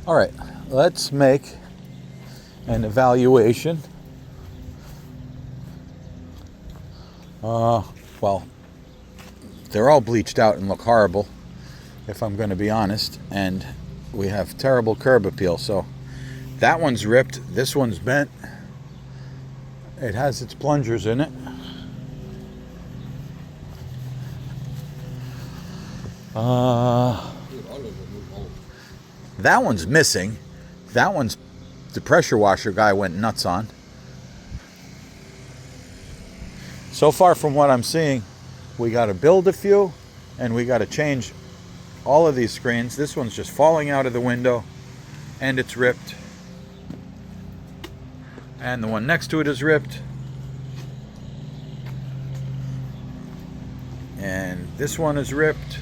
All right, let's make an evaluation. Well, they're all bleached out and look horrible, if I'm going to be honest, and we have terrible curb appeal. So that one's ripped, this one's bent, it has its plungers in it. That one's missing. That one's the pressure washer guy went nuts on. So far from what I'm seeing, we got to build a few and we got to change all of these screens. This one's just falling out of the window and it's ripped. And the one next to it is ripped. And this one is ripped.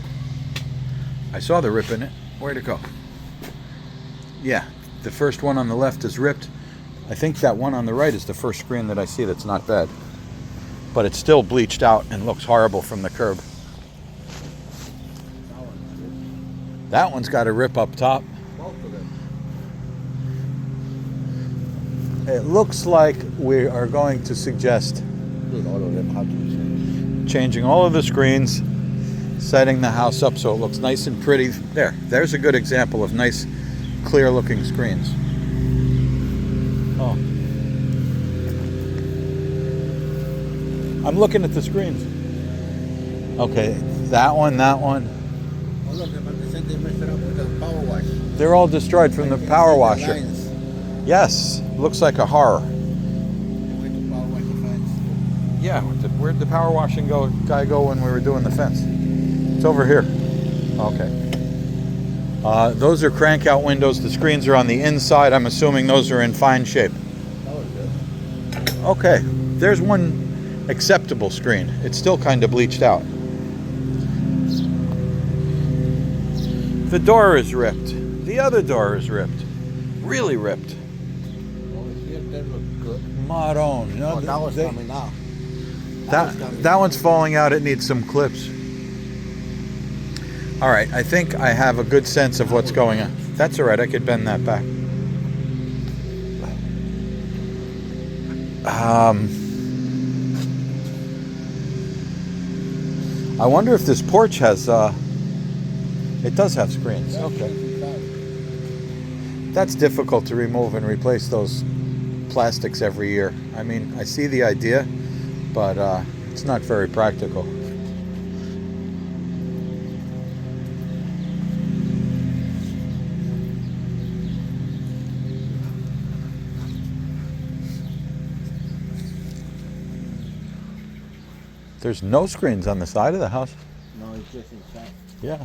I saw the rip in it. Where'd it go? Yeah, the first one on the left is ripped. I think that one on the right is the first screen that I see that's not bad. But it's still bleached out and looks horrible from the curb. That one's got a rip up top. It looks like we are going to suggest changing all of the screens, setting the house up so it looks nice and pretty. There's a good example of nice, clear looking screens. Oh. I'm looking at the screens. Okay, that one. They're all destroyed from the power washer. Yes, looks like a horror. Yeah, where'd the power washing guy go when we were doing the fence? It's over here. Okay. Those are crank out windows. The screens are on the inside. I'm assuming those are in fine shape. Okay, there's one acceptable screen. It's still kind of bleached out. The door is ripped. The other door is ripped. Really ripped. Maron. No, that was coming out. That one's falling out. It needs some clips. All right, I think I have a good sense of what's going on. That's all right. I could bend that back. I wonder if this porch has. It does have screens. Okay. That's difficult to remove and replace those plastics every year. I mean, I see the idea, but it's not very practical. There's no screens on the side of the house. No, it's just inside. Yeah.